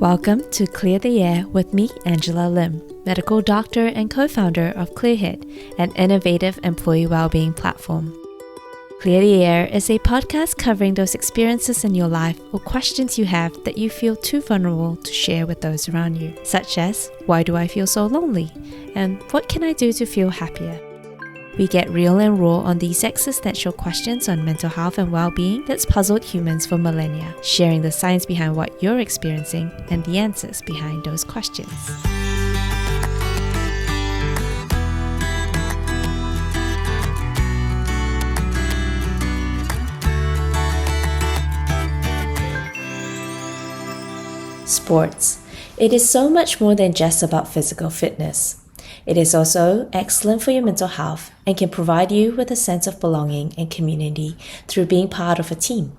Welcome to Clear the Air with me, Angela Lim, medical doctor and co-founder of Clearhead, an innovative employee wellbeing platform. Clear the Air is a podcast covering those experiences in your life or questions you have that you feel too vulnerable to share with those around you, such as, why do I feel so lonely? And what can I do to feel happier? We get real and raw on these existential questions on mental health and well-being that's puzzled humans for millennia, sharing the science behind what you're experiencing and the answers behind those questions. Sports. It is so much more than just about physical fitness. It is also excellent for your mental health and can provide you with a sense of belonging and community through being part of a team.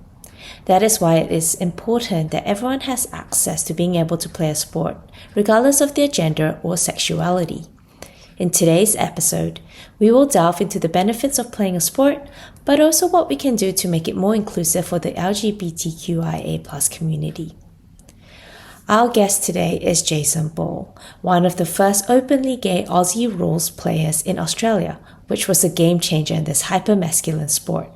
That is why it is important that everyone has access to being able to play a sport, regardless of their gender or sexuality. In today's episode, we will delve into the benefits of playing a sport, but also what we can do to make it more inclusive for the LGBTQIA+ community. Our guest today is Jason Ball, one of the first openly gay Aussie Rules players in Australia, which was a game changer in this hyper-masculine sport.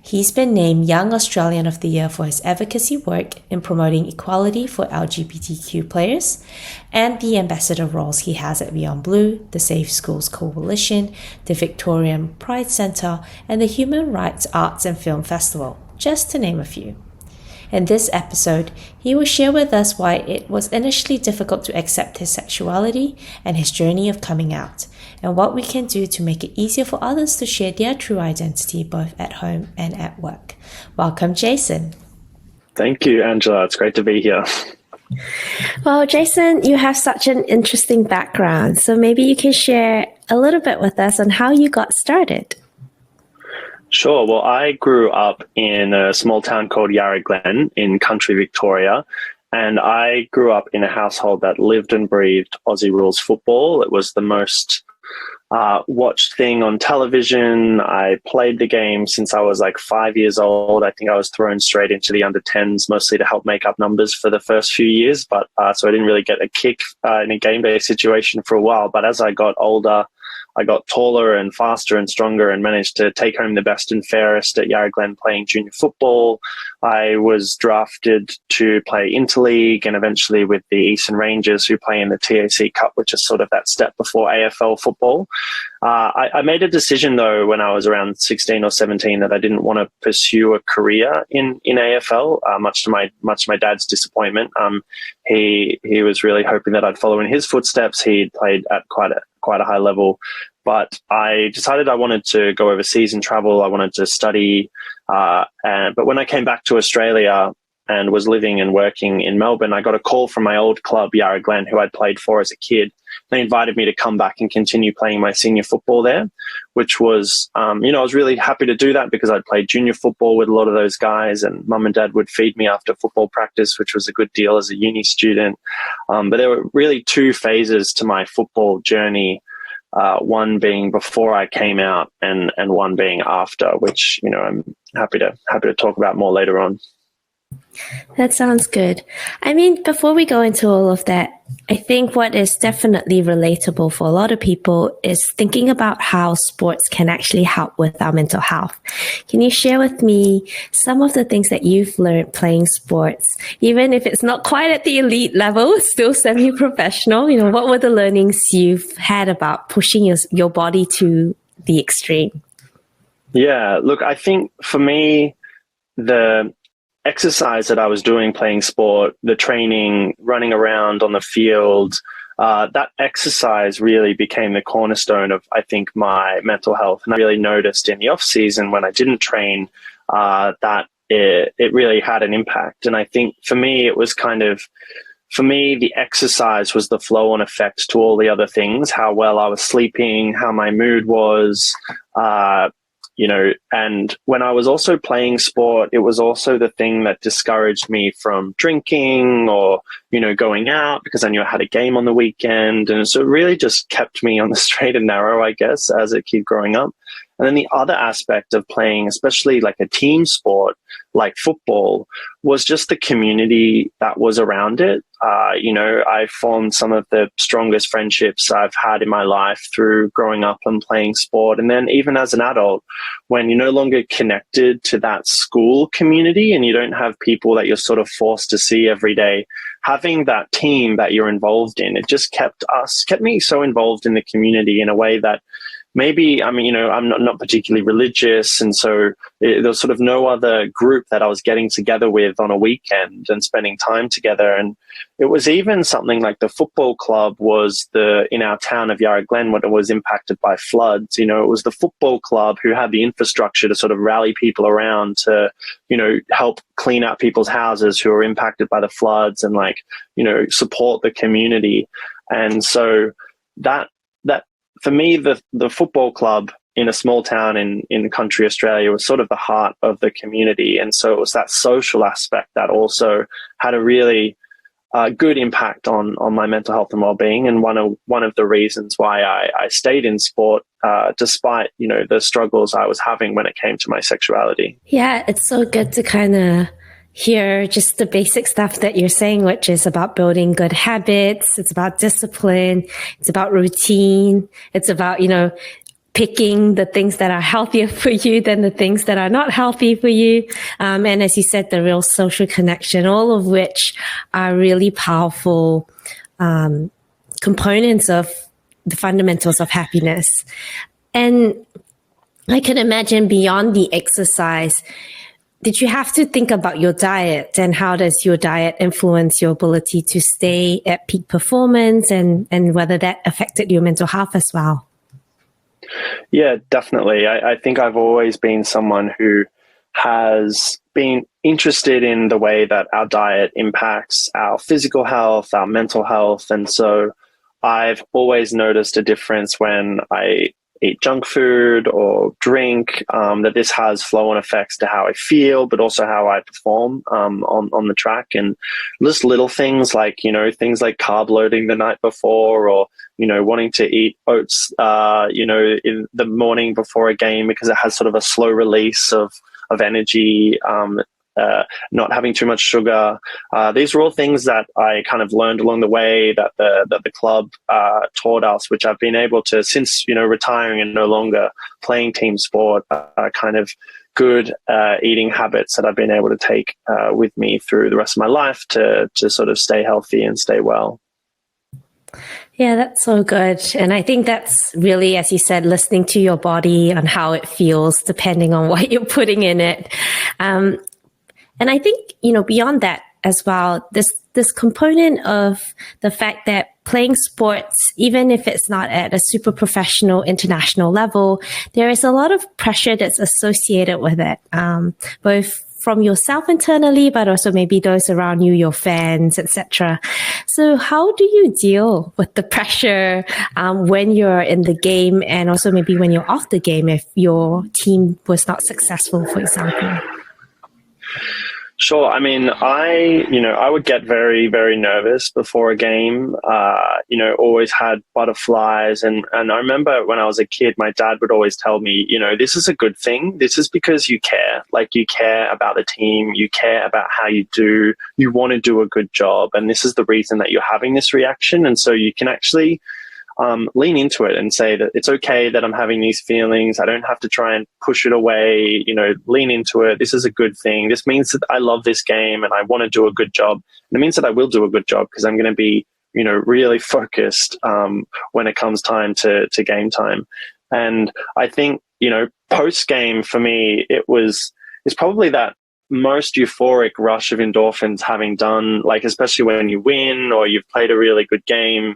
He's been named Young Australian of the Year for his advocacy work in promoting equality for LGBTQ players and the ambassador roles he has at Beyond Blue, the Safe Schools Coalition, the Victorian Pride Centre, and the Human Rights Arts and Film Festival, just to name a few. In this episode, he will share with us why it was initially difficult to accept his sexuality and his journey of coming out, and what we can do to make it easier for others to share their true identity both at home and at work. Welcome, Jason. Thank you, Angela. It's great to be here. Well, Jason, you have such an interesting background, so maybe you can share a little bit with us on how you got started. Sure. Well, I grew up in a small town called Yarra Glen in country Victoria, and I grew up in a household that lived and breathed Aussie Rules football. It was the most watched thing on television. I played the game since I was like 5 years old. I think I was thrown straight into the under-10s, mostly to help make up numbers for the first few years, but so I didn't really get a kick in a game-day situation for a while. But as I got older, I got taller and faster and stronger and managed to take home the best and fairest at Yarra Glen playing junior football. I was drafted to play interleague and eventually with the Eastern Rangers, who play in the TAC Cup, which is sort of that step before AFL football. I made a decision, though, when I was around 16 or 17 that I didn't want to pursue a career in AFL, much to my dad's disappointment. He was really hoping that I'd follow in his footsteps. He played at quite a high level, but I decided I wanted to go overseas and travel. I wanted to study, but when I came back to Australia and was living and working in Melbourne, I got a call from my old club, Yarra Glen, who I'd played for as a kid. They invited me to come back and continue playing my senior football there, which was, I was really happy to do that because I'd played junior football with a lot of those guys, and mum and dad would feed me after football practice, which was a good deal as a uni student. But there were really two phases to my football journey. One being before I came out and one being after, which, I'm happy to talk about more later on. That sounds good. I mean, before we go into all of that, I think what is definitely relatable for a lot of people is thinking about how sports can actually help with our mental health. Can you share with me some of the things that you've learned playing sports, even if it's not quite at the elite level, still semi-professional? What were the learnings you've had about pushing your body to the extreme? Yeah, look, I think for me, the exercise that I was doing playing sport, the training, running around on the field, that exercise really became the cornerstone of, I think, my mental health. And I really noticed in the off season when I didn't train that it really had an impact. And I think for me, the exercise was the flow-on effect to all the other things, how well I was sleeping, how my mood was, and when I was also playing sport, it was also the thing that discouraged me from drinking or, going out because I knew I had a game on the weekend. And so it really just kept me on the straight and narrow, I guess, as a kid growing up. And then the other aspect of playing, especially like a team sport like football, was just the community that was around it. I formed some of the strongest friendships I've had in my life through growing up and playing sport. And then even as an adult, when you're no longer connected to that school community and you don't have people that you're sort of forced to see every day, having that team that you're involved in, it just kept me so involved in the community in a way that maybe, I'm not particularly religious. And so there was sort of no other group that I was getting together with on a weekend and spending time together. And it was even something like the football club was in our town of Yarra Glen when it was impacted by floods. It was the football club who had the infrastructure to sort of rally people around to, help clean out people's houses who were impacted by the floods and support the community. And so that for me, the football club in a small town in country Australia was sort of the heart of the community. And so it was that social aspect that also had a really good impact on my mental health and well-being, and one of the reasons why I stayed in sport despite the struggles I was having when it came to my sexuality. Yeah, it's so good to kind of hear just the basic stuff that you're saying, which is about building good habits. It's about discipline. It's about routine. It's about, picking the things that are healthier for you than the things that are not healthy for you. And as you said, the real social connection, all of which are really powerful components of the fundamentals of happiness. And I can imagine beyond the exercise, did you have to think about your diet, and how does your diet influence your ability to stay at peak performance, and whether that affected your mental health as well? Yeah, definitely. I think I've always been someone who has been interested in the way that our diet impacts our physical health, our mental health. And so I've always noticed a difference when I eat junk food or drink, that this has flow-on effects to how I feel, but also how I perform on the track. And just little things like, things like carb loading the night before, or, wanting to eat oats, in the morning before a game because it has sort of a slow release of energy, not having too much sugar. These are all things that I kind of learned along the way that the club taught us, which I've been able to, since retiring and no longer playing team sport, kind of good eating habits that I've been able to take with me through the rest of my life to sort of stay healthy and stay well. Yeah, that's so good. And I think that's really, as you said, listening to your body and how it feels depending on what you're putting in it. And I think, beyond that as well, this component of the fact that playing sports, even if it's not at a super professional international level, there is a lot of pressure that's associated with it, both from yourself internally, but also maybe those around you, your fans, etc. So how do you deal with the pressure when you're in the game, and also maybe when you're off the game if your team was not successful, for example? Sure. I mean, I would get very, very nervous before a game, always had butterflies. And I remember when I was a kid, my dad would always tell me, this is a good thing. This is because you care. Like, you care about the team. You care about how you do. You want to do a good job. And this is the reason that you're having this reaction. And so you can actually lean into it and say that it's okay that I'm having these feelings. I don't have to try and push it away, lean into it. This is a good thing. This means that I love this game and I want to do a good job. And it means that I will do a good job because I'm going to be, really focused when it comes time to game time. And I think, post game for me, it's probably that most euphoric rush of endorphins having done, like, especially when you win or you've played a really good game.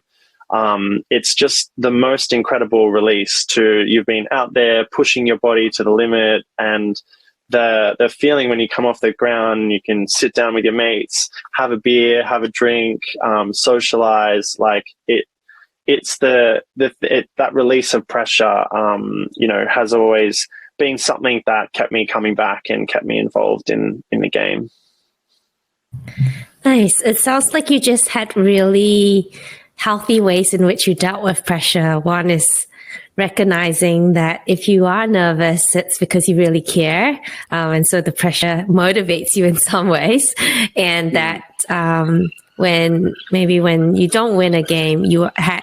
It's just the most incredible release you've been out there pushing your body to the limit, and the feeling when you come off the ground, you can sit down with your mates, have a beer, have a drink, socialize. Like, it's that release of pressure, has always been something that kept me coming back and kept me involved in the game. Nice. It sounds like you just had really healthy ways in which you dealt with pressure. One is recognizing that if you are nervous, it's because you really care. And so the pressure motivates you in some ways. And that when you don't win a game, you had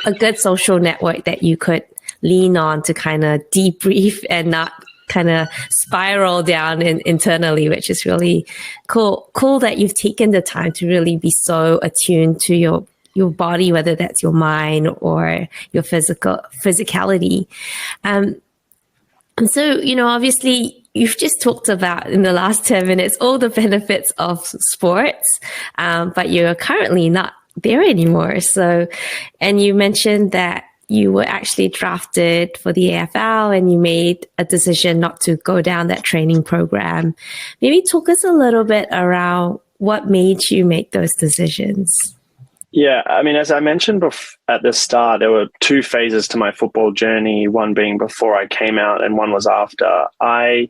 a good social network that you could lean on to kind of debrief and not kind of spiral down internally, which is really cool that you've taken the time to really be so attuned to your body, whether that's your mind or your physicality. And so, obviously you've just talked about in the last 10 minutes all the benefits of sports, but you're currently not there anymore. So, and you mentioned that you were actually drafted for the AFL and you made a decision not to go down that training program. Maybe talk us a little bit around what made you make those decisions. Yeah, I mean, as I mentioned at the start, there were two phases to my football journey, one being before I came out and one was after. I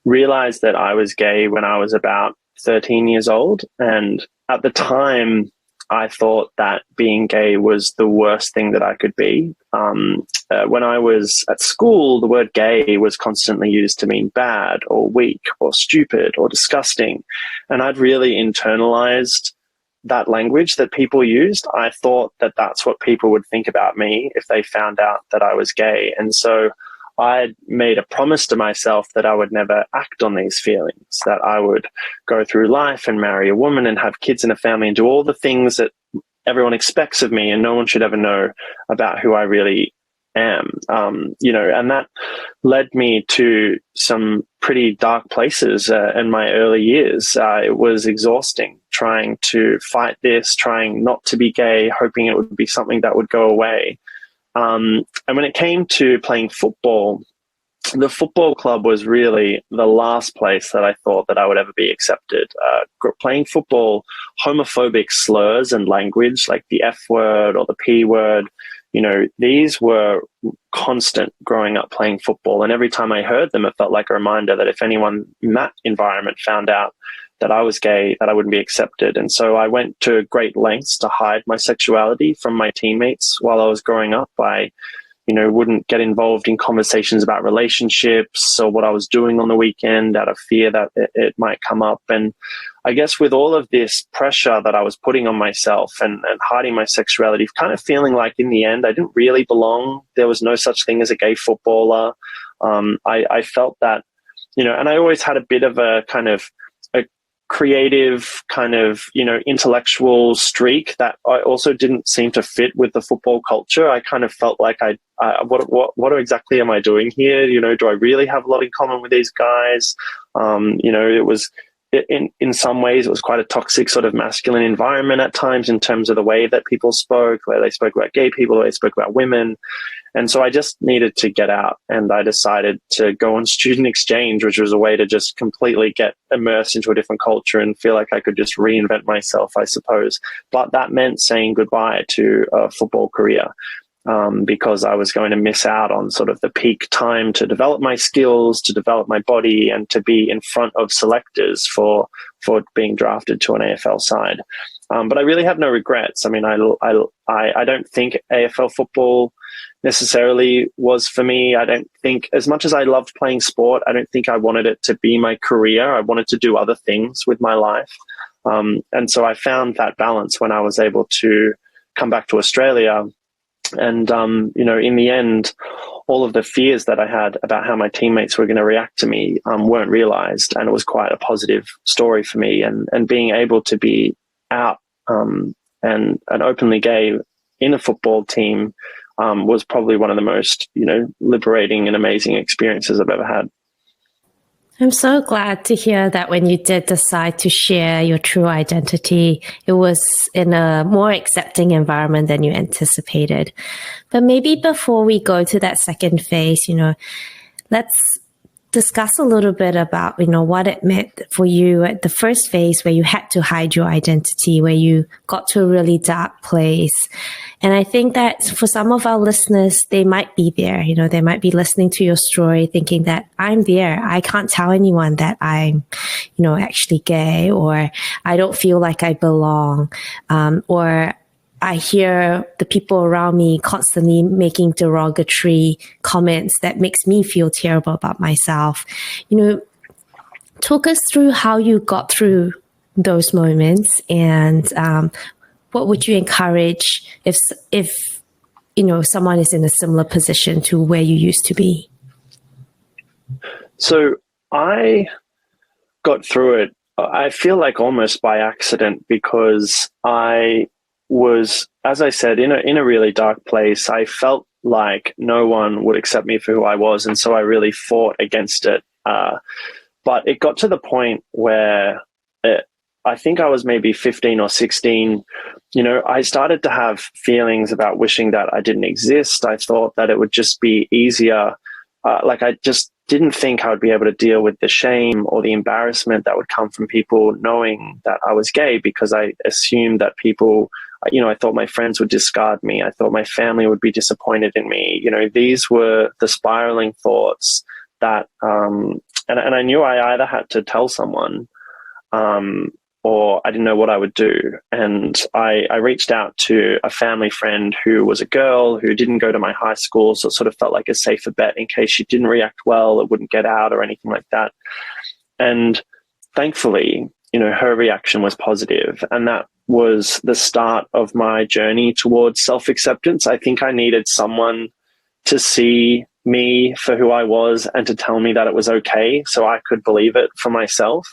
realized that I was gay when I was about 13 years old. And at the time, I thought that being gay was the worst thing that I could be. When I was at school, the word gay was constantly used to mean bad or weak or stupid or disgusting. And I'd really internalized that language that people used. I thought that that's what people would think about me if they found out that I was gay. And so I made a promise to myself that I would never act on these feelings, that I would go through life and marry a woman and have kids and a family and do all the things that everyone expects of me, and no one should ever know about who I really am. And that led me to some pretty dark places in my early years. It was exhausting trying to fight this, trying not to be gay, hoping it would be something that would go away. And when it came to playing football, the football club was really the last place that I thought that I would ever be accepted. Playing football, homophobic slurs and language like the F word or the P word, these were constant growing up playing football. And every time I heard them, it felt like a reminder that if anyone in that environment found out that I was gay, that I wouldn't be accepted. And so I went to great lengths to hide my sexuality from my teammates while I was growing up. I, wouldn't get involved in conversations about relationships or what I was doing on the weekend out of fear that it might come up. And I guess with all of this pressure that I was putting on myself and hiding my sexuality, kind of feeling like in the end, I didn't really belong. There was no such thing as a gay footballer. I felt that, and I always had a bit of a kind of creative kind of, intellectual streak that I also didn't seem to fit with the football culture. I kind of felt like what exactly am I doing here? Do I really have a lot in common with these guys? It was in some ways it was quite a toxic sort of masculine environment at times in terms of the way that people spoke, where they spoke about gay people, where they spoke about women. And so I just needed to get out, and I decided to go on student exchange, which was a way to just completely get immersed into a different culture and feel like I could just reinvent myself, I suppose. But that meant saying goodbye to a football career, because I was going to miss out on sort of the peak time to develop my skills, to develop my body, and to be in front of selectors for being drafted to an AFL side. But I really have no regrets. I mean, I don't think AFL football necessarily was for me. I don't think, as much as I loved playing sport, I don't think I wanted it to be my career. I wanted to do other things with my life. And so I found that balance when I was able to come back to Australia. And, in the end, all of the fears that I had about how my teammates were going to react to me weren't realized. And it was quite a positive story for me. And being able to be out and openly gay in a football team was probably one of the most, liberating and amazing experiences I've ever had. I'm so glad to hear that when you did decide to share your true identity, it was in a more accepting environment than you anticipated. But maybe before we go to that second phase, let's discuss a little bit about, what it meant for you at the first phase where you had to hide your identity, where you got to a really dark place. And I think that for some of our listeners, they might be there, they might be listening to your story thinking that I'm there. I can't tell anyone that I'm, actually gay, or I don't feel like I belong, or I hear the people around me constantly making derogatory comments that makes me feel terrible about myself. Talk us through how you got through those moments, and what would you encourage if someone is in a similar position to where you used to be? So I got through it, I feel like almost by accident, because I was, as I said, in a really dark place. I felt like no one would accept me for who I was, and so I really fought against it. But it got to the point where I think I was maybe 15 or 16. I started to have feelings about wishing that I didn't exist. I thought that it would just be easier. I just didn't think I would be able to deal with the shame or the embarrassment that would come from people knowing that I was gay, because I assumed that people, I thought my friends would discard me. I thought my family would be disappointed in me. These were the spiraling thoughts that, and I knew I either had to tell someone, or I didn't know what I would do. And I reached out to a family friend who was a girl who didn't go to my high school, so it sort of felt like a safer bet in case she didn't react well, it wouldn't get out or anything like that. And thankfully, her reaction was positive, and that was the start of my journey towards self-acceptance. I think I needed someone to see me for who I was and to tell me that it was okay, so I could believe it for myself.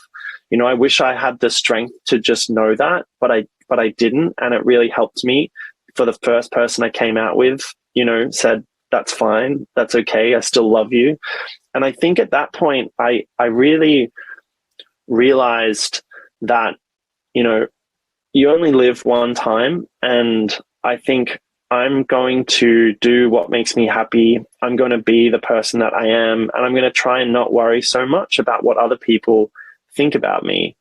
I wish I had the strength to just know that, but I didn't. And it really helped me. For the first person I came out with, said, that's fine, that's okay, I still love you. And I think at that point, I really realized that, you only live one time. And I think I'm going to do what makes me happy. I'm going to be the person that I am. And I'm going to try and not worry so much about what other people think about me.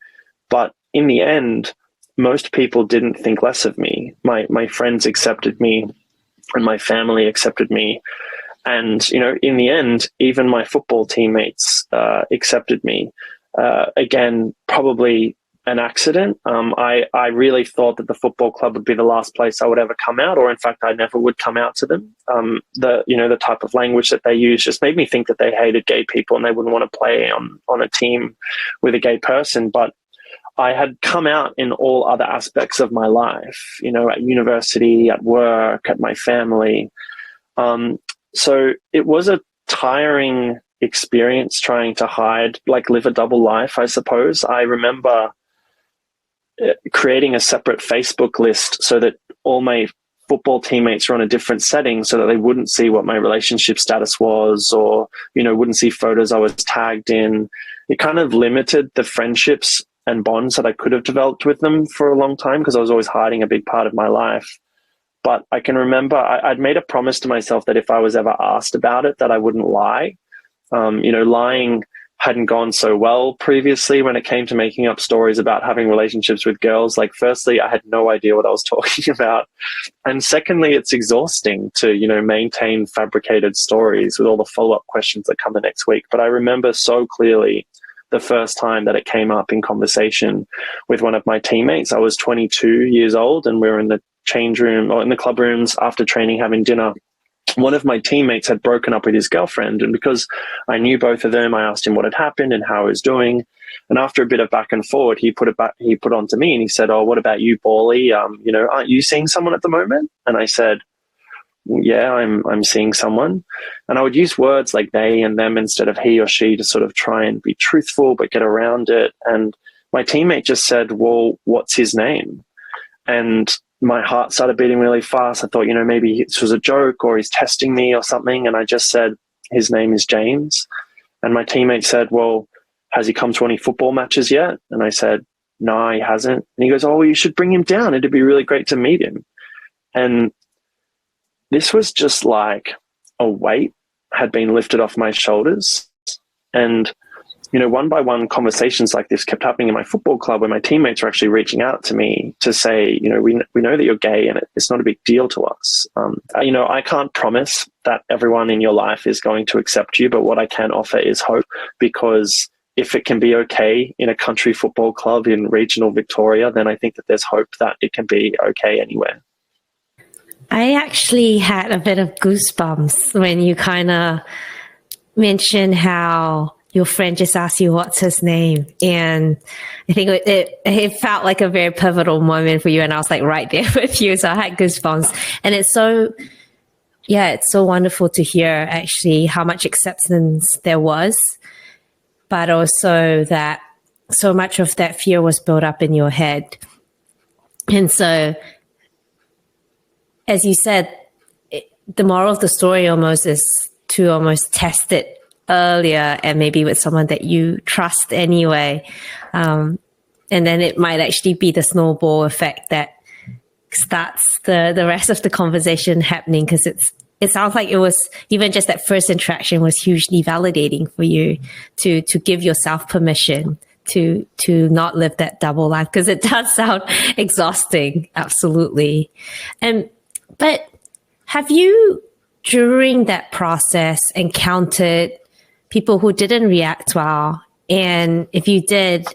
But in the end, most people didn't think less of me. My friends accepted me, and my family accepted me. And, in the end, even my football teammates accepted me. Again, probably an accident. I really thought that the football club would be the last place I would ever come out, or in fact, I never would come out to them. The type of language that they use just made me think that they hated gay people and they wouldn't want to play on a team with a gay person. But I had come out in all other aspects of my life, at university, at work, at my family. So it was a tiring experience trying to hide, live a double life, I suppose. I remember creating a separate Facebook list so that all my football teammates were on a different setting, so that they wouldn't see what my relationship status was, or, wouldn't see photos I was tagged in. It kind of limited the friendships and bonds that I could have developed with them for a long time, because I was always hiding a big part of my life. But I can remember I'd made a promise to myself that if I was ever asked about it, that I wouldn't lie. Lying hadn't gone so well previously when it came to making up stories about having relationships with girls. Firstly, I had no idea what I was talking about. And secondly, it's exhausting to, maintain fabricated stories with all the follow-up questions that come the next week. But I remember so clearly the first time that it came up in conversation with one of my teammates. I was 22 years old, and we were in the change room or in the club rooms after training, having dinner. One of my teammates had broken up with his girlfriend, and because I knew both of them, I asked him what had happened and how he was doing. And after a bit of back and forward, he put on to me and he said, "Oh, what about you, Bawley? Aren't you seeing someone at the moment?" And I said, "Yeah, I'm seeing someone." And I would use words like they and them instead of he or she to sort of try and be truthful but get around it. And my teammate just said, "Well, what's his name?" And my heart started beating really fast. I thought, maybe this was a joke or he's testing me or something. And I just said, "His name is James." And my teammate said, "Well, has he come to any football matches yet?" And I said, "No, he hasn't." And he goes, "Oh, well, you should bring him down. It'd be really great to meet him." And this was just like a weight had been lifted off my shoulders. And one by one, conversations like this kept happening in my football club, where my teammates were actually reaching out to me to say, we know that you're gay and it's not a big deal to us. I can't promise that everyone in your life is going to accept you, but what I can offer is hope, because if it can be okay in a country football club in regional Victoria, then I think that there's hope that it can be okay anywhere. I actually had a bit of goosebumps when you kind of mentioned how your friend just asked you what's his name, and I think it felt like a very pivotal moment for you, and I was like right there with you, so I had goosebumps. And it's so wonderful to hear actually how much acceptance there was, but also that so much of that fear was built up in your head. And so, as you said, the moral of the story almost is to almost test it earlier, and maybe with someone that you trust anyway. And then it might actually be the snowball effect that starts the rest of the conversation happening, because it sounds like it was, even just that first interaction was hugely validating for you to give yourself permission to not live that double life, because it does sound exhausting. Absolutely. But have you, during that process, encountered people who didn't react well? And if you did,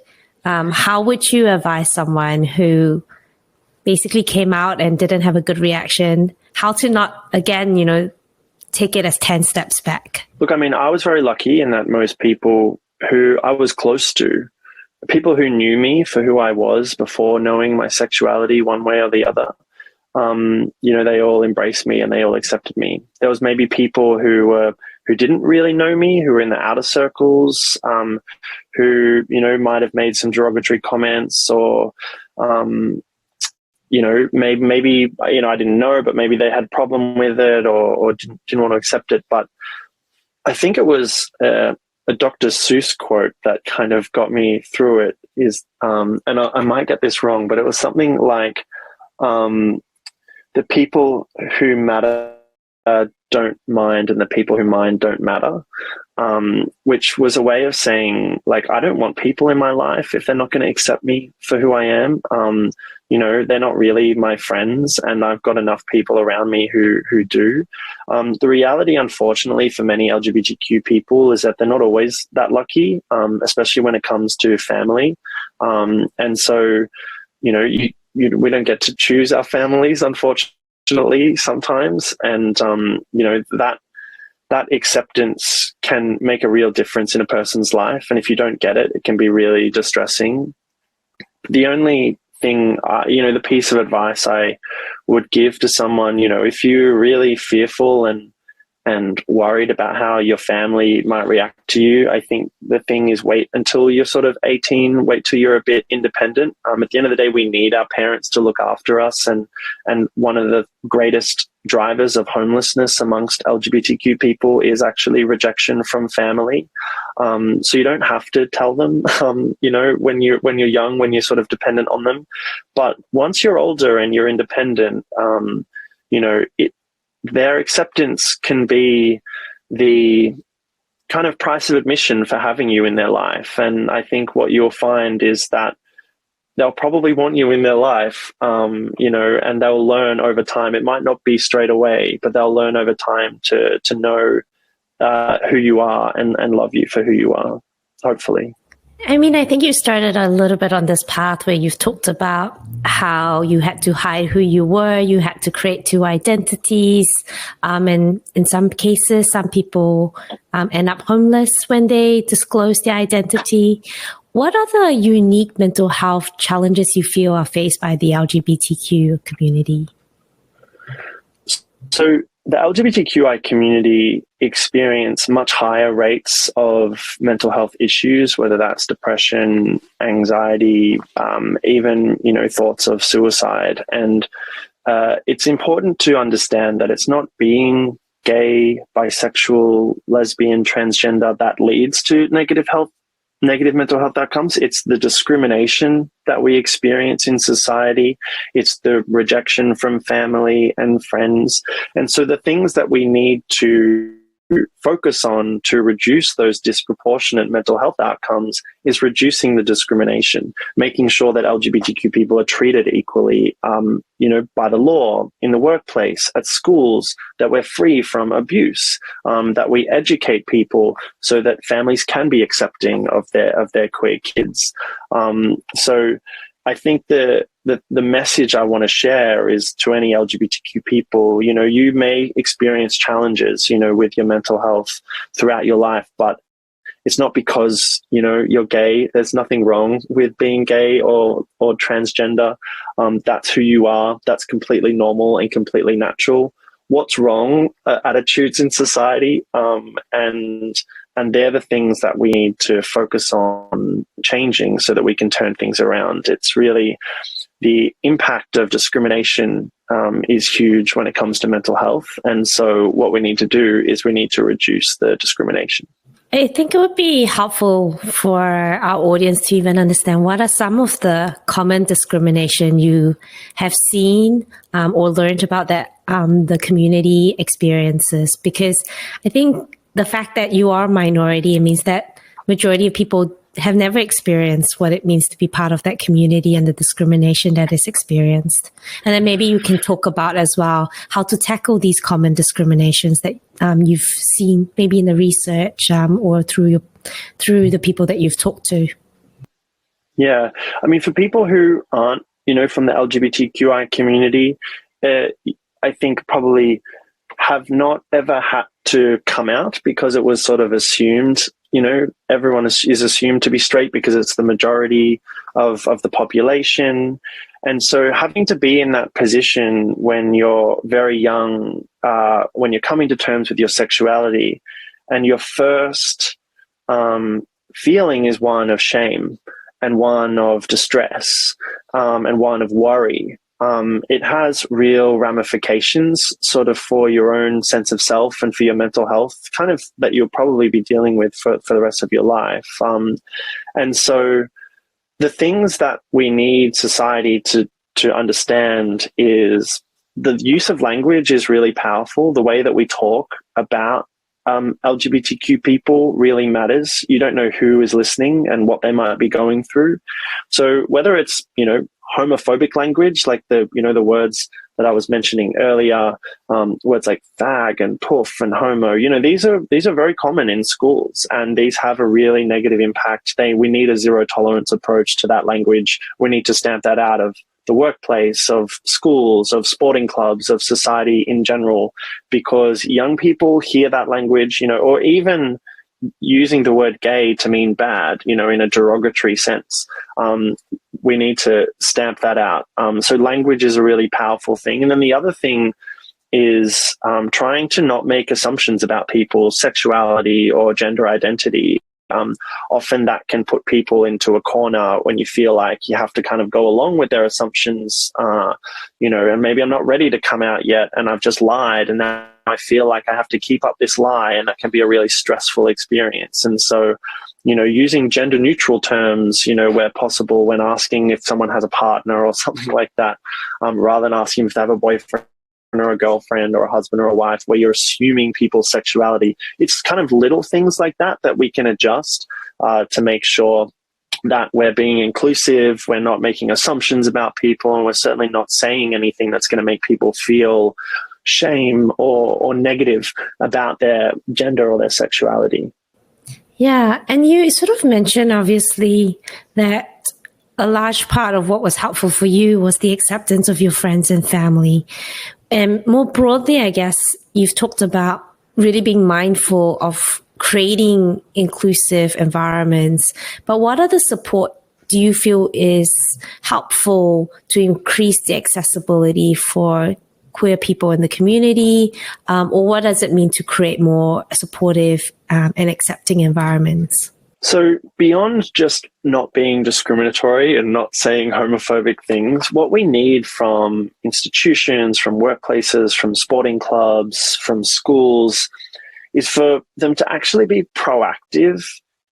how would you advise someone who basically came out and didn't have a good reaction, how to not, again, take it as 10 steps back? Look, I mean, I was very lucky in that most people who I was close to, people who knew me for who I was before knowing my sexuality one way or the other, they all embraced me and they all accepted me. There was maybe people who didn't really know me, who were in the outer circles, who, might have made some derogatory comments, or, maybe I didn't know, but maybe they had a problem with it, or didn't want to accept it. But I think it was a Dr. Seuss quote that kind of got me through it, is, and I might get this wrong, but it was something like, the people who matter don't mind, and the people who mind don't matter, which was a way of saying, like, I don't want people in my life if they're not going to accept me for who I am. They're not really my friends, and I've got enough people around me who do. The reality, unfortunately, for many LGBTQ people is that they're not always that lucky, especially when it comes to family. And so, we don't get to choose our families, unfortunately, sometimes. And, that acceptance can make a real difference in a person's life. And if you don't get it, it can be really distressing. The only thing, the piece of advice I would give to someone, if you're really fearful and worried about how your family might react to you, I think the thing is wait until you're sort of 18, wait till you're a bit independent. At the end of the day, we need our parents to look after us. And one of the greatest drivers of homelessness amongst LGBTQ people is actually rejection from family. So you don't have to tell them, when you're young, when you're sort of dependent on them. But once you're older and you're independent, their acceptance can be the kind of price of admission for having you in their life. And I think what you'll find is that they'll probably want you in their life, and they'll learn over time. It might not be straight away, but they'll learn over time to know who you are and love you for who you are, hopefully. I mean, I think you started a little bit on this path where you've talked about how you had to hide who you were, you had to create two identities. And in some cases, some people end up homeless when they disclose their identity. What are the unique mental health challenges you feel are faced by the LGBTQ community? So the LGBTQI community experience much higher rates of mental health issues, whether that's depression, anxiety, even, thoughts of suicide. And it's important to understand that it's not being gay, bisexual, lesbian, transgender that leads to negative mental health outcomes. It's the discrimination that we experience in society. It's the rejection from family and friends. And so the things that we need to focus on to reduce those disproportionate mental health outcomes is reducing the discrimination, making sure that LGBTQ people are treated equally, by the law, in the workplace, at schools, that we're free from abuse, that we educate people so that families can be accepting of their queer kids. So I think the message I want to share is to any LGBTQ people, you may experience challenges, with your mental health throughout your life, but It's not because, you're gay. There's nothing wrong with being gay or transgender. That's who you are. That's completely normal and completely natural. What's wrong are attitudes in society, and they're the things that we need to focus on changing so that we can turn things around. It's really the impact of discrimination is huge when it comes to mental health. And so what we need to do is we need to reduce the discrimination. I think it would be helpful for our audience to even understand what are some of the common discrimination you have seen or learned about that the community experiences. Because I think the fact that you are a minority, it means that majority of people have never experienced what it means to be part of that community and the discrimination that is experienced. And then maybe you can talk about as well how to tackle these common discriminations that you've seen maybe in the research or through the people that you've talked to. Yeah. I mean, for people who aren't, from the LGBTQI community, I think probably have not ever had to come out because it was sort of assumed, everyone is assumed to be straight because it's the majority of the population. And so having to be in that position when you're very young, when you're coming to terms with your sexuality, and your first feeling is one of shame and one of distress and one of worry. It has real ramifications sort of for your own sense of self and for your mental health, kind of that you'll probably be dealing with for the rest of your life. And so the things that we need society to understand is the use of language is really powerful. The way that we talk about LGBTQ people really matters. You don't know who is listening and what they might be going through. So whether it's, homophobic language, like the words that I was mentioning earlier, words like fag and poof and homo, these are very common in schools, and these have a really negative impact. We need a zero tolerance approach to that language. We need to stamp that out of the workplace, of schools, of sporting clubs, of society in general, because young people hear that language, or even using the word gay to mean bad, in a derogatory sense. We need to stamp that out. So language is a really powerful thing. And then the other thing is trying to not make assumptions about people's sexuality or gender identity. Often that can put people into a corner when you feel like you have to kind of go along with their assumptions, and maybe I'm not ready to come out yet and I've just lied, and now I feel like I have to keep up this lie, and that can be a really stressful experience. And so, using gender neutral terms, where possible, when asking if someone has a partner or something like that, rather than asking if they have a boyfriend or a girlfriend or a husband or a wife, where you're assuming people's sexuality. It's kind of little things like that we can adjust to make sure that we're being inclusive, we're not making assumptions about people, and we're certainly not saying anything that's going to make people feel shame or negative about their gender or their sexuality. Yeah, and you sort of mentioned, obviously, that a large part of what was helpful for you was the acceptance of your friends and family. And more broadly, I guess, you've talked about really being mindful of creating inclusive environments. But what other support do you feel is helpful to increase the accessibility for queer people in the community? Or what does it mean to create more supportive and accepting environments? So beyond just not being discriminatory and not saying homophobic things, what we need from institutions, from workplaces, from sporting clubs, from schools, is for them to actually be proactive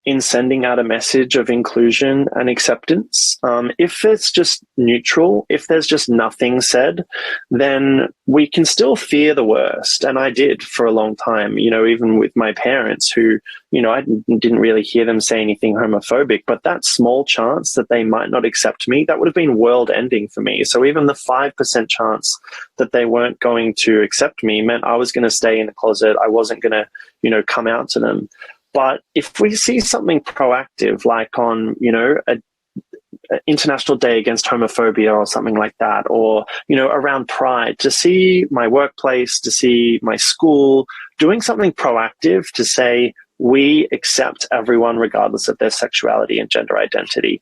in sending out a message of inclusion and acceptance. If it's just neutral, if there's just nothing said, then we can still fear the worst. And I did for a long time, even with my parents who, I didn't really hear them say anything homophobic, but that small chance that they might not accept me, that would have been world ending for me. So even the 5% chance that they weren't going to accept me meant I was going to stay in the closet. I wasn't going to, come out to them. But if we see something proactive, like on, an International Day Against Homophobia or something like that, or, around Pride, to see my workplace, to see my school doing something proactive to say, we accept everyone regardless of their sexuality and gender identity.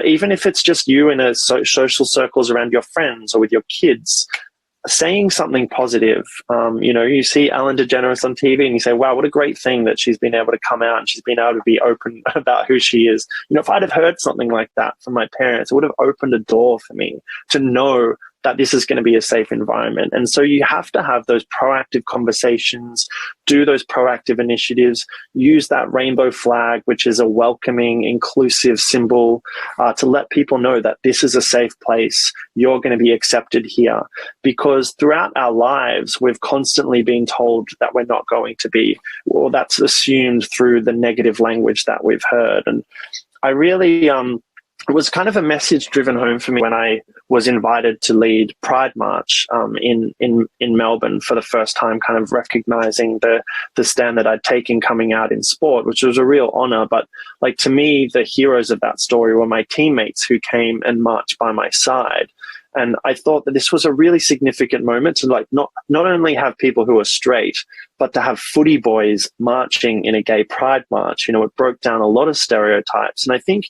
Even if it's just you in a social circles around your friends or with your kids, saying something positive. You see Ellen DeGeneres on TV and you say, wow, what a great thing that she's been able to come out and she's been able to be open about who she is. If I'd have heard something like that from my parents, it would have opened a door for me to know that this is going to be a safe environment. And so you have to have those proactive conversations, do those proactive initiatives, use that rainbow flag, which is a welcoming, inclusive symbol, to let people know that this is a safe place. You're going to be accepted here. Because throughout our lives, we've constantly been told that we're not going to be, or that's assumed through the negative language that we've heard. And I really, it was kind of a message driven home for me when I was invited to lead Pride March in Melbourne for the first time, kind of recognizing the stand that I'd taken coming out in sport, which was a real honor. But like, to me, the heroes of that story were my teammates who came and marched by my side. And I thought that this was a really significant moment to not only have people who are straight, but to have footy boys marching in a gay pride march. It broke down a lot of stereotypes. And I think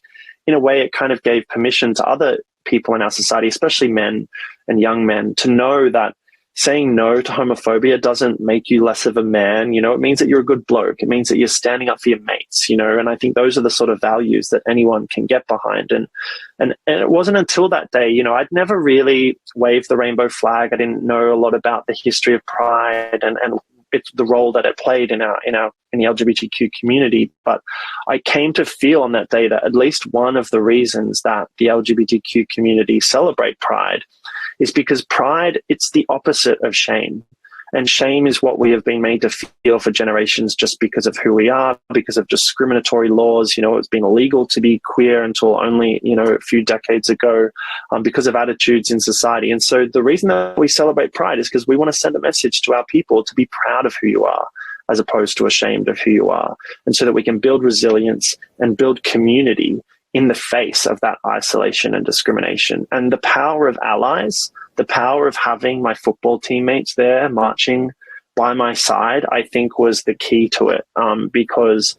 in a way it kind of gave permission to other people in our society, especially men and young men, to know that saying no to homophobia doesn't make you less of a man. It means that you're a good bloke. It means that you're standing up for your mates, and I think those are the sort of values that anyone can get behind. And it wasn't until that day, I'd never really waved the rainbow flag. I didn't know a lot about the history of Pride and it's the role that it played in the LGBTQ community. But I came to feel on that day that at least one of the reasons that the LGBTQ community celebrate Pride is because Pride, it's the opposite of shame. And shame is what we have been made to feel for generations just because of who we are, because of discriminatory laws. It's been illegal to be queer until only, a few decades ago, because of attitudes in society. And so the reason that we celebrate Pride is because we want to send a message to our people to be proud of who you are, as opposed to ashamed of who you are. And so that we can build resilience and build community in the face of that isolation and discrimination. And the power of allies, the power of having my football teammates there marching by my side, I think was the key to it. Because,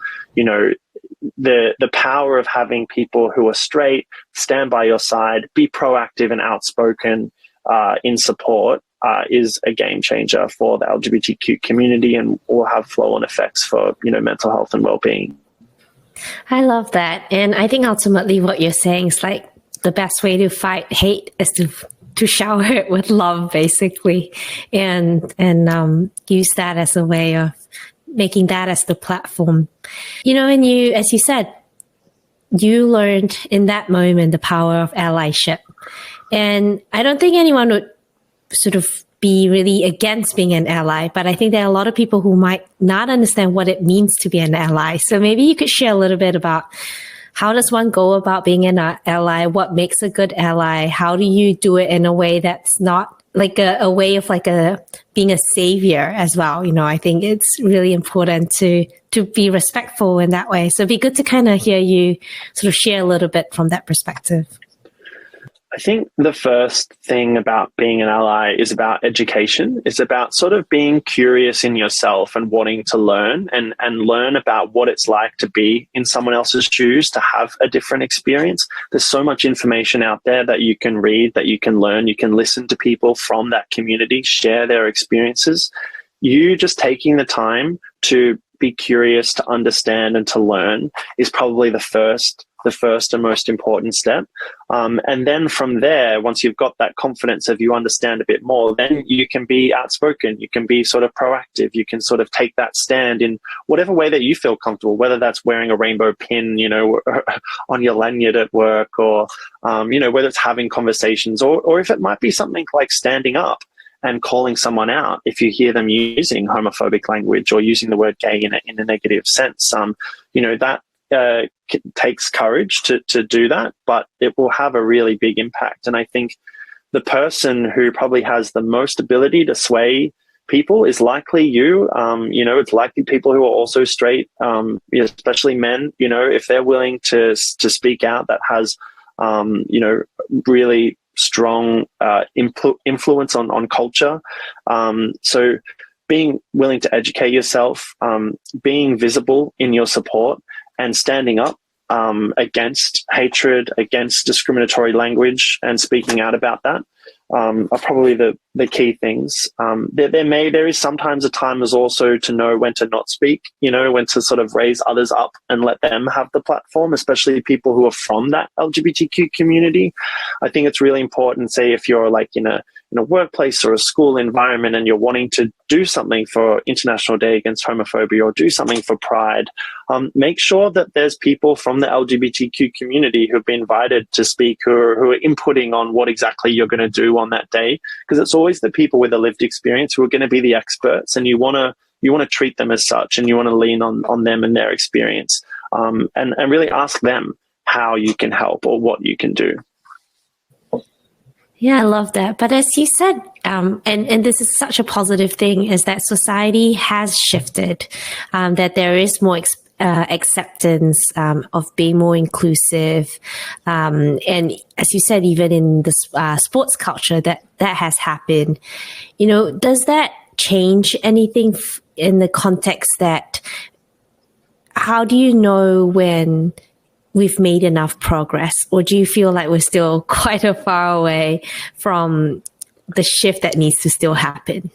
the power of having people who are straight stand by your side, be proactive and outspoken in support, is a game changer for the LGBTQ community and will have flow-on effects for, mental health and well-being. I love that. And I think ultimately what you're saying is like the best way to fight hate is to shower it with love, basically, and use that as a way of making that as the platform. And you, as you said, you learned in that moment the power of allyship. And I don't think anyone would sort of be really against being an ally, but I think there are a lot of people who might not understand what it means to be an ally. So maybe you could share a little bit about how does one go about being an ally? What makes a good ally? How do you do it in a way that's not like a way of being a savior as well? I think it's really important to be respectful in that way. So it'd be good to kind of hear you sort of share a little bit from that perspective. I think the first thing about being an ally is about education. It's about sort of being curious in yourself and wanting to learn and learn about what it's like to be in someone else's shoes, to have a different experience. There's so much information out there that you can read, that you can learn. You can listen to people from that community, share their experiences. You just taking the time to be curious, to understand and to learn is probably the first and most important step. And then from there, once you've got that confidence of you understand a bit more, then you can be outspoken, you can be sort of proactive, you can sort of take that stand in whatever way that you feel comfortable, whether that's wearing a rainbow pin, on your lanyard at work, or, whether it's having conversations, or if it might be something like standing up and calling someone out if you hear them using homophobic language or using the word gay in a negative sense. That takes courage to do that, but it will have a really big impact. And I think the person who probably has the most ability to sway people is likely you. It's likely people who are also straight, especially men, if they're willing to speak out, that has, really strong influence on culture. So being willing to educate yourself, being visible in your support, and standing up against hatred, against discriminatory language, and speaking out about that are probably the key things. There is sometimes a time as also to know when to not speak, when to sort of raise others up and let them have the platform, especially people who are from that LGBTQ community. I think it's really important, say if you're like in a workplace or a school environment and you're wanting to do something for International Day Against Homophobia or do something for Pride, make sure that there's people from the LGBTQ community who've been invited to speak, who are inputting on what exactly you're going to do on that day, because it's always the people with a lived experience who are going to be the experts, and you want to treat them as such, and you want to lean on them and their experience, and really ask them how you can help or what you can do. Yeah, I love that. But as you said, and this is such a positive thing, is that society has shifted, that there is more acceptance of being more inclusive. And as you said, even in the sports culture, that has happened. Does that change anything in the context that, how do you know when we've made enough progress, or do you feel like we're still quite a far away from the shift that needs to still happen?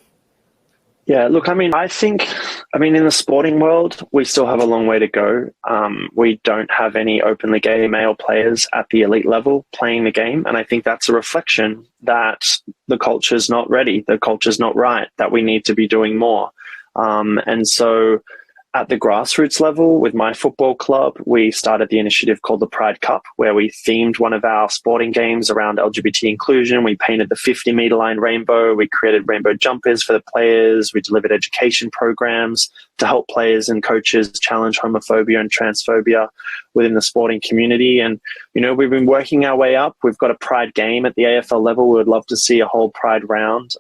Yeah, look, I think in the sporting world, we still have a long way to go. We don't have any openly gay male players at the elite level playing the game. And I think that's a reflection that the culture's not ready, the culture's not right, that we need to be doing more. And so at the grassroots level, with my football club, we started the initiative called the Pride Cup, where we themed one of our sporting games around LGBT inclusion. We painted the 50-meter line rainbow. We created rainbow jumpers for the players. We delivered education programs to help players and coaches challenge homophobia and transphobia within the sporting community. And, we've been working our way up. We've got a Pride game at the AFL level. We would love to see a whole Pride round.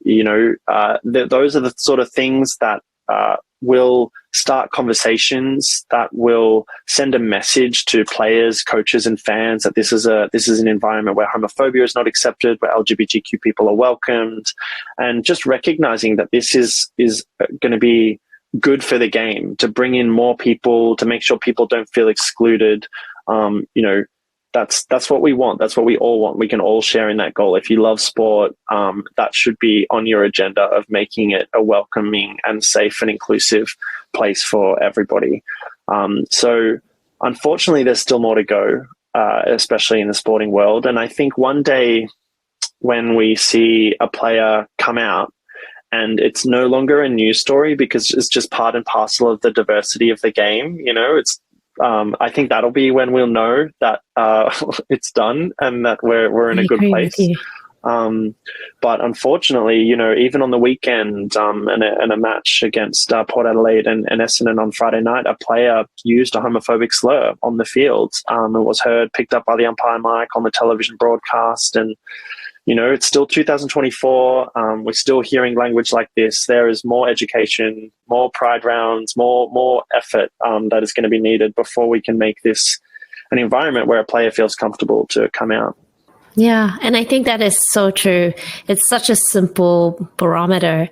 Those are the sort of things that will start conversations, that will send a message to players, coaches, and fans that this is an environment where homophobia is not accepted, where LGBTQ people are welcomed, and just recognizing that this is going to be good for the game, to bring in more people, to make sure people don't feel excluded. That's what we want. That's what we all want. We can all share in that goal. If you love sport, that should be on your agenda of making it a welcoming and safe and inclusive place for everybody. So unfortunately, there's still more to go, especially in the sporting world. And I think one day when we see a player come out and it's no longer a news story because it's just part and parcel of the diversity of the game, I think that'll be when we'll know that it's done and that we're in a good place. But unfortunately, even on the weekend in a match against Port Adelaide and Essendon on Friday night, a player used a homophobic slur on the field. It was picked up by the umpire mic on the television broadcast. And, it's still 2024. We're still hearing language like this. There is more education, more pride rounds, more effort that is going to be needed before we can make this an environment where a player feels comfortable to come out. Yeah, and I think that is so true. It's such a simple barometer.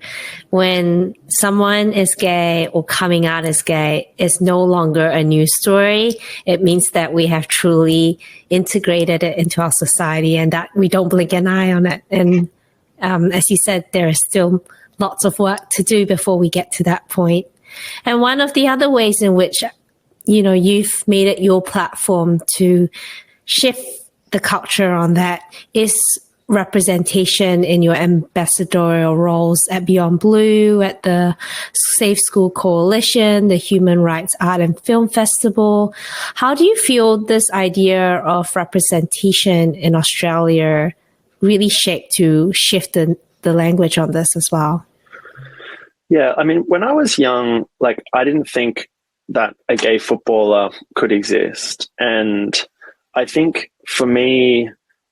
When someone is gay or coming out as gay, it's no longer a news story. It means that we have truly integrated it into our society and that we don't blink an eye on it. And as you said, there is still lots of work to do before we get to that point. And one of the other ways in which, you've made it your platform to shift the culture on that is representation in your ambassadorial roles at Beyond Blue, at the Safe School Coalition, the Human Rights Art and Film Festival. How do you feel this idea of representation in Australia really shaped to shift the language on this as well? Yeah, when I was young, I didn't think that a gay footballer could exist. And I think for me,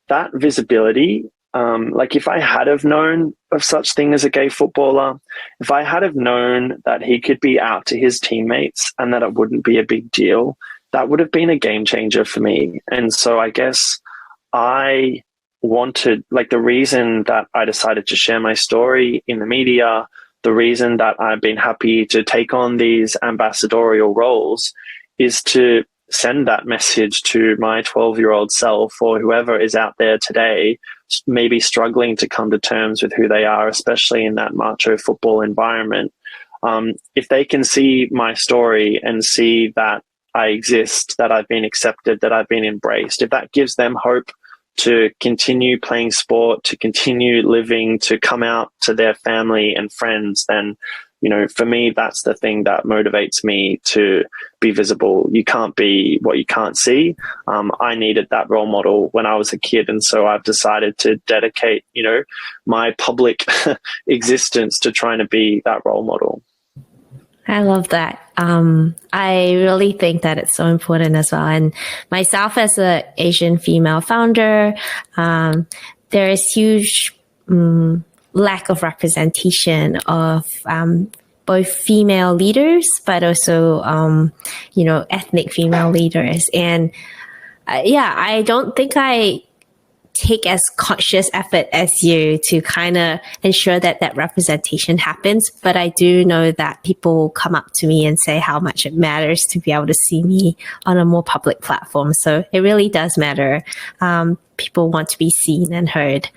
that visibility, if I had have known of such thing as a gay footballer, if I had have known that he could be out to his teammates and that it wouldn't be a big deal, that would have been a game changer for me. And so I guess I wanted, the reason that I decided to share my story in the media, the reason that I've been happy to take on these ambassadorial roles is to send that message to my 12-year-old self, or whoever is out there today, maybe struggling to come to terms with who they are, especially in that macho football environment. If they can see my story and see that I exist, that I've been accepted, that I've been embraced, if that gives them hope to continue playing sport, to continue living, to come out to their family and friends, then, you know, for me, that's the thing that motivates me to be visible. You can't be what you can't see. I needed that role model when I was a kid. And so I've decided to dedicate, you know, my public existence to trying to be that role model. I love that. I really think that it's so important as well. And myself as an Asian female founder, there is huge lack of representation of both female leaders, but also, you know, ethnic female leaders. And I don't think I take as conscious effort as you to kind of ensure that that representation happens. But I do know that people come up to me and say how much it matters to be able to see me on a more public platform. So it really does matter. People want to be seen and heard.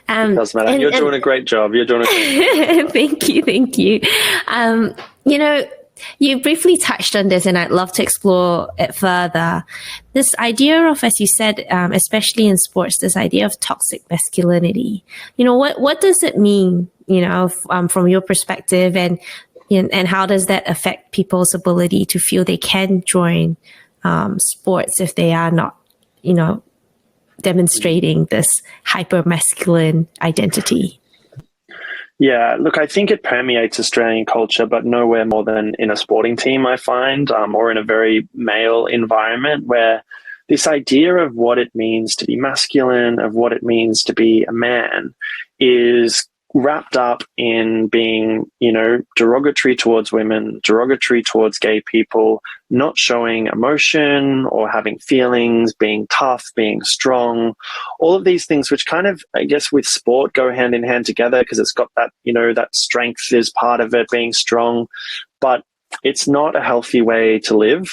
It does matter. You're doing a great job. You're doing a great job. Thank you. You know, you briefly touched on this, and I'd love to explore it further. This idea of, as you said, especially in sports, this idea of toxic masculinity. You know, what does it mean, you know, from your perspective, and how does that affect people's ability to feel they can join sports if they are not, you know, demonstrating this hyper masculine identity? Yeah, look, I think it permeates Australian culture, but nowhere more than in a sporting team, I find, or in a very male environment, where this idea of what it means to be masculine, of what it means to be a man, is wrapped up in being, you know, derogatory towards women, derogatory towards gay people, not showing emotion or having feelings, being tough, being strong, all of these things, which kind of, I guess, with sport go hand in hand together, because it's got that, you know, that strength is part of it, being strong, but it's not a healthy way to live.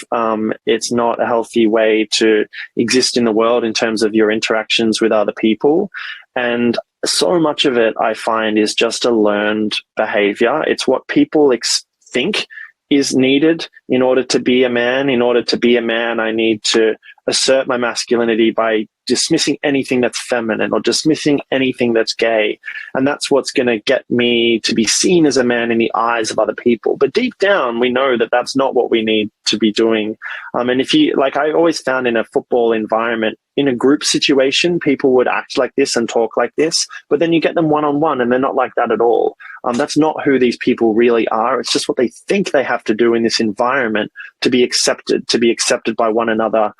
It's not a healthy way to exist in the world in terms of your interactions with other people. And so much of it, I find, is just a learned behavior. It's what people think is needed in order to be a man. In order to be a man, I need to assert my masculinity by dismissing anything that's feminine or dismissing anything that's gay. And that's what's going to get me to be seen as a man in the eyes of other people. But deep down, we know that that's not what we need to be doing. And if you, like, I always found in a football environment, in a group situation, people would act like this and talk like this, but then you get them one-on-one and they're not like that at all. That's not who these people really are. It's just what they think they have to do in this environment to be accepted by one another.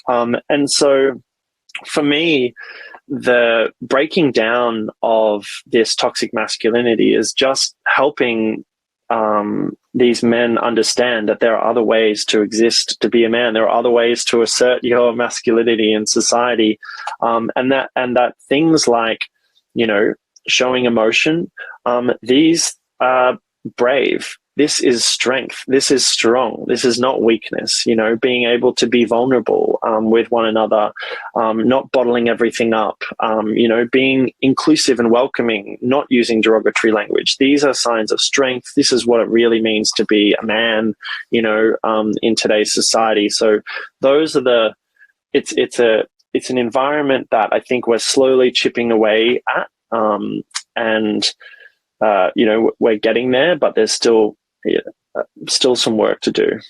And so for me, the breaking down of this toxic masculinity is just helping these men understand that there are other ways to exist, to be a man. There are other ways to assert your masculinity in society, and that things like, you know, showing emotion, these are brave. This is strength. This is strong. This is not weakness. You know, being able to be vulnerable with one another, not bottling everything up, you know, being inclusive and welcoming, not using derogatory language. These are signs of strength. This is what it really means to be a man, you know, in today's society. So those are it's an environment that I think we're slowly chipping away at, and you know, we're getting there, but there's still some work to do.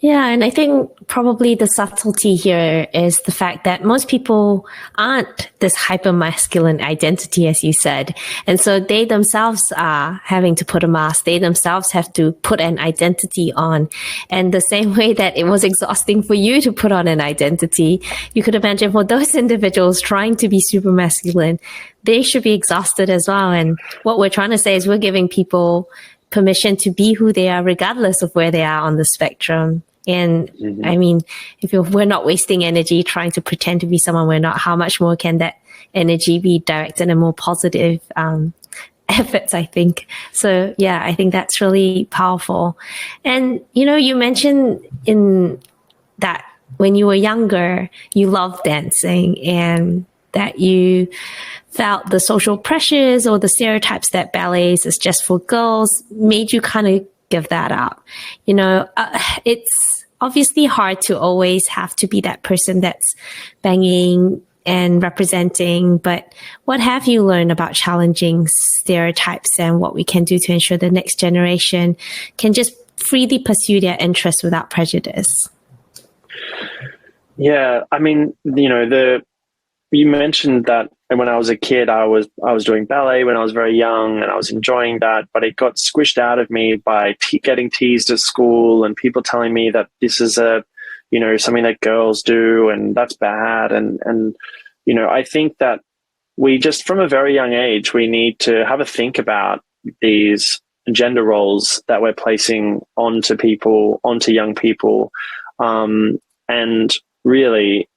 Yeah, and I think probably the subtlety here is the fact that most people aren't this hyper-masculine identity, as you said. And so they themselves are having to put a mask. They themselves have to put an identity on. And the same way that it was exhausting for you to put on an identity, you could imagine for those individuals trying to be super masculine, they should be exhausted as well. And what we're trying to say is we're giving people permission to be who they are, regardless of where they are on the spectrum. And I mean, if we're not wasting energy trying to pretend to be someone we're not, how much more can that energy be directed in a more positive efforts, I think. So yeah, I think that's really powerful. And, you mentioned in that when you were younger, you loved dancing and that you felt the social pressures or the stereotypes that ballets is just for girls made you kind of give that up. It's obviously hard to always have to be that person that's banging and representing, but what have you learned about challenging stereotypes and what we can do to ensure the next generation can just freely pursue their interests without prejudice? Yeah, I mean, you mentioned that when I was a kid, I was doing ballet when I was very young, and I was enjoying that, but it got squished out of me by getting teased at school and people telling me that this is something that girls do and that's bad. And I think that we just, from a very young age, we need to have a think about these gender roles that we're placing onto young people. And really,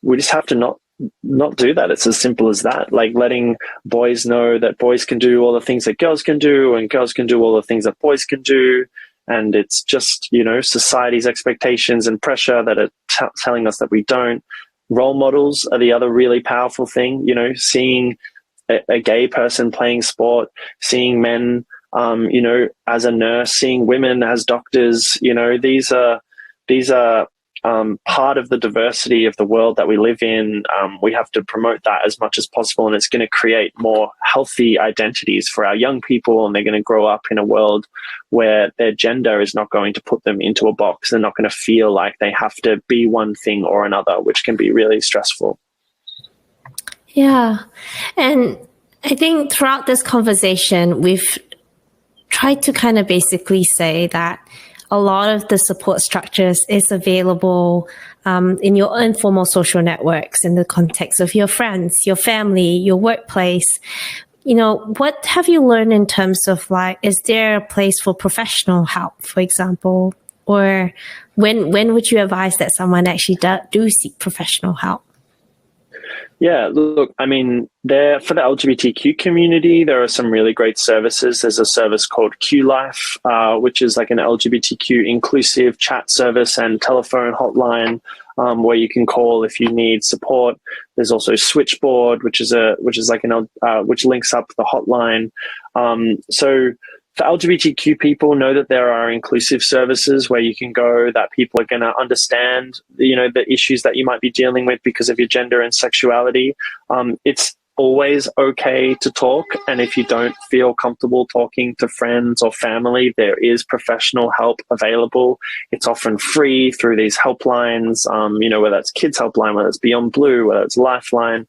we just have to not do that. It's as simple as that. Like letting boys know that boys can do all the things that girls can do and girls can do all the things that boys can do. And it's just, society's expectations and pressure that are telling us that we don't. Role models are the other really powerful thing, seeing a gay person playing sport, seeing men, as a nurse, seeing women as doctors, these are part of the diversity of the world that we live in. We have to promote that as much as possible, and it's going to create more healthy identities for our young people, and they're going to grow up in a world where their gender is not going to put them into a box. They're not going to feel like they have to be one thing or another, which can be really stressful. Yeah. And I think throughout this conversation, we've tried to kind of basically say that a lot of the support structures is available in your informal social networks, in the context of your friends, your family, your workplace. What have you learned in terms of is there a place for professional help, for example? Or when would you advise that someone actually do seek professional help? Yeah, look, I mean, for the LGBTQ community, there are some really great services. There's a service called Q Life, which is like an LGBTQ inclusive chat service and telephone hotline where you can call if you need support. There's also Switchboard, which links up the hotline. So for LGBTQ people, know that there are inclusive services where you can go that people are going to understand, the issues that you might be dealing with because of your gender and sexuality. It's always okay to talk. And if you don't feel comfortable talking to friends or family, there is professional help available. It's often free through these helplines, whether it's Kids Helpline, whether it's Beyond Blue, whether it's Lifeline.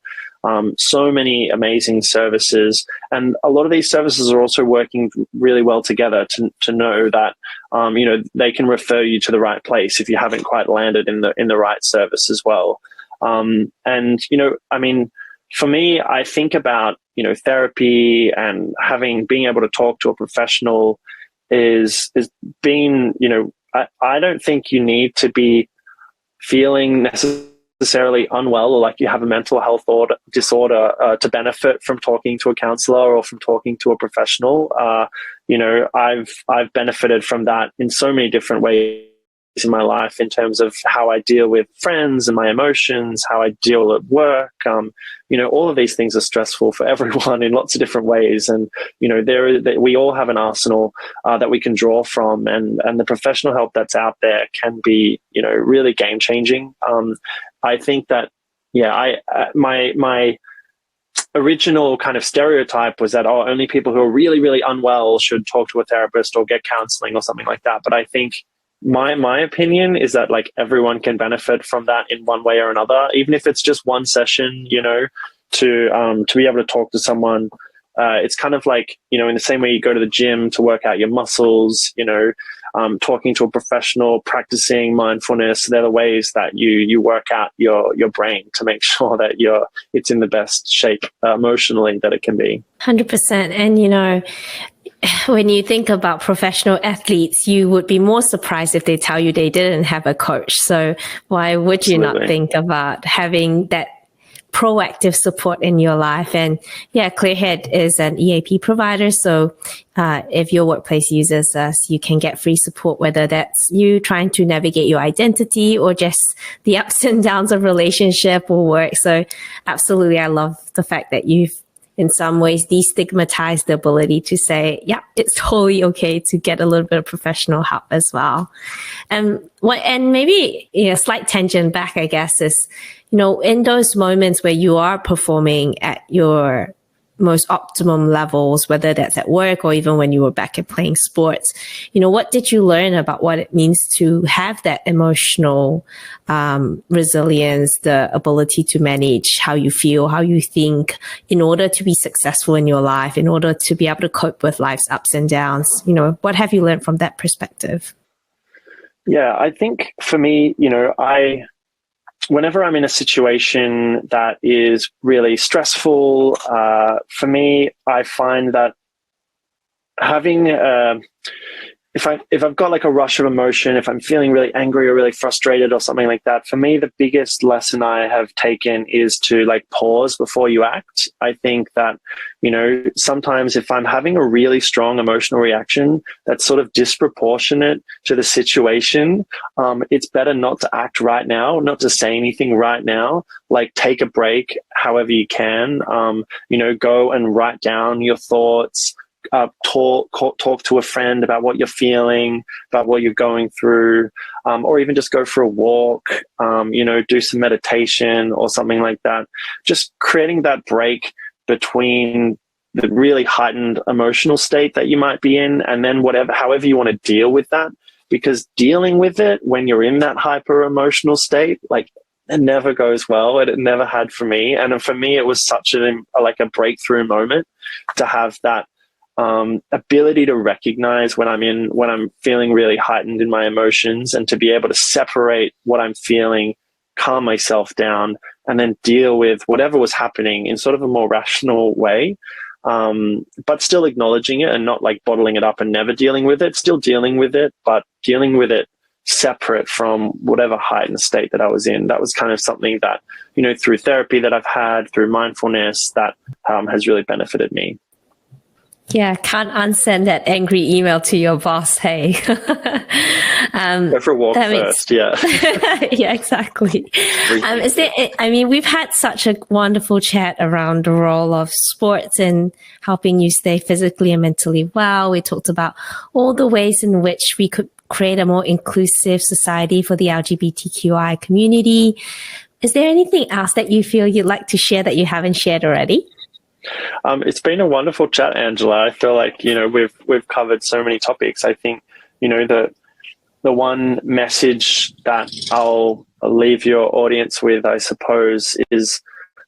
So many amazing services, and a lot of these services are also working really well together to know that they can refer you to the right place if you haven't quite landed in the right service as well. For me, I think about therapy and being able to talk to a professional is being I don't think you need to be feeling necessarily unwell or like you have a mental health disorder to benefit from talking to a counselor or from talking to a professional. I've benefited from that in so many different ways in my life, in terms of how I deal with friends and my emotions, how I deal at work. All of these things are stressful for everyone in lots of different ways. And, we all have an arsenal that we can draw from, and the professional help that's out there can be, really game changing. I think that, my original kind of stereotype was that, only people who are really, really unwell should talk to a therapist or get counseling or something like that. But I think my opinion is that everyone can benefit from that in one way or another, even if it's just one session, to be able to talk to someone. It's kind of like, in the same way you go to the gym to work out your muscles, talking to a professional, practicing mindfulness. They're the ways that you work out your brain to make sure that it's in the best shape emotionally that it can be. 100%. And, when you think about professional athletes, you would be more surprised if they tell you they didn't have a coach. So why would you not think about having that proactive support in your life. And yeah, Clearhead is an EAP provider. So if your workplace uses us, you can get free support, whether that's you trying to navigate your identity or just the ups and downs of relationship or work. So absolutely, I love the fact that you've in some ways destigmatized the ability to say, yeah, it's totally okay to get a little bit of professional help as well. And maybe slight tangent back, I guess, is, in those moments where you are performing at your most optimum levels, whether that's at work or even when you were back at playing sports, what did you learn about what it means to have that emotional resilience, the ability to manage how you feel, how you think, in order to be successful in your life, in order to be able to cope with life's ups and downs? What have you learned from that perspective? Yeah, I think for me, whenever I'm in a situation that is really stressful, for me, I find that having if I've got like a rush of emotion, if I'm feeling really angry or really frustrated or something like that, for me, the biggest lesson I have taken is to like pause before you act. I think that, sometimes if I'm having a really strong emotional reaction that's sort of disproportionate to the situation, it's better not to act right now, not to say anything right now. Like take a break however you can, go and write down your thoughts. Talk to a friend about what you're feeling, about what you're going through, or even just go for a walk, do some meditation or something like that. Just creating that break between the really heightened emotional state that you might be in and then however you want to deal with that. Because dealing with it when you're in that hyper emotional state, like, it never goes well. It never had for me. And for me, it was such a breakthrough moment to have that ability to recognize when I'm feeling really heightened in my emotions, and to be able to separate what I'm feeling, calm myself down, and then deal with whatever was happening in sort of a more rational way, but still acknowledging it and not like bottling it up and never dealing with it, still dealing with it, but dealing with it separate from whatever heightened state that I was in. That was kind of something that, through therapy that I've had, through mindfulness, that has really benefited me. Yeah, can't unsend that angry email to your boss. Hey, go for a walk first. Yeah, yeah, exactly. We've had such a wonderful chat around the role of sports in helping you stay physically and mentally well. We talked about all the ways in which we could create a more inclusive society for the LGBTQI community. Is there anything else that you feel you'd like to share that you haven't shared already? It's been a wonderful chat, Angela. I feel like, we've covered so many topics. I think, the one message that I'll leave your audience with, I suppose, is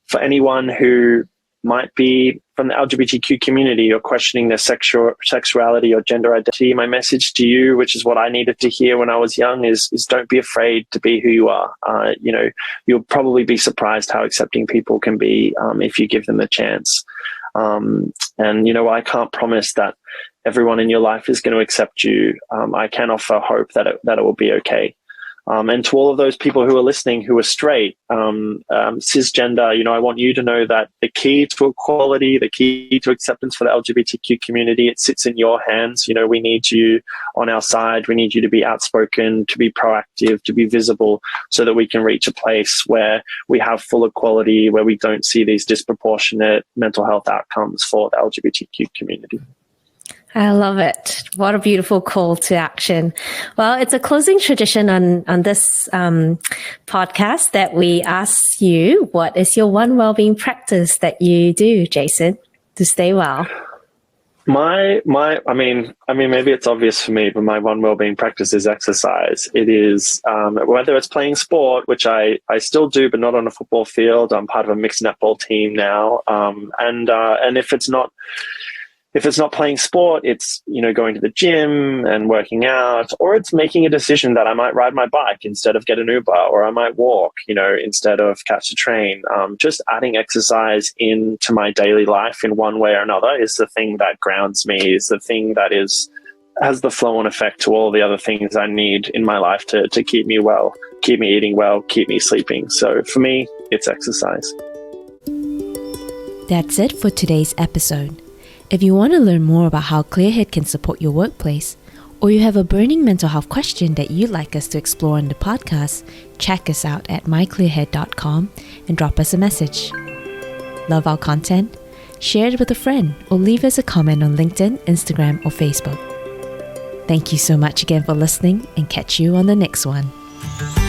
for anyone who might be from the LGBTQ community or questioning their sexuality or gender identity. My message to you, which is what I needed to hear when I was young, is don't be afraid to be who you are. You'll probably be surprised how accepting people can be if you give them a chance. I can't promise that everyone in your life is going to accept you. I can offer hope that it will be okay. And to all of those people who are listening who are straight, cisgender, I want you to know that the key to equality, the key to acceptance for the LGBTQ community, it sits in your hands. We need you on our side. We need you to be outspoken, to be proactive, to be visible, so that we can reach a place where we have full equality, where we don't see these disproportionate mental health outcomes for the LGBTQ community. I love it. What a beautiful call to action. Well, it's a closing tradition on this podcast that we ask you, what is your one wellbeing practice that you do, Jason, to stay well? Maybe it's obvious for me, but my one wellbeing practice is exercise. It is, whether it's playing sport, which I still do, but not on a football field. I'm part of a mixed netball team now. And if it's not playing sport, it's, going to the gym and working out, or it's making a decision that I might ride my bike instead of get an Uber, or I might walk, instead of catch a train. Just adding exercise into my daily life in one way or another is the thing that grounds me, is the thing that has the flow-on effect to all the other things I need in my life to keep me well, keep me eating well, keep me sleeping. So for me, it's exercise. That's it for today's episode. If you want to learn more about how Clearhead can support your workplace, or you have a burning mental health question that you'd like us to explore on the podcast, check us out at myclearhead.com and drop us a message. Love our content? Share it with a friend or leave us a comment on LinkedIn, Instagram, or Facebook. Thank you so much again for listening, and catch you on the next one.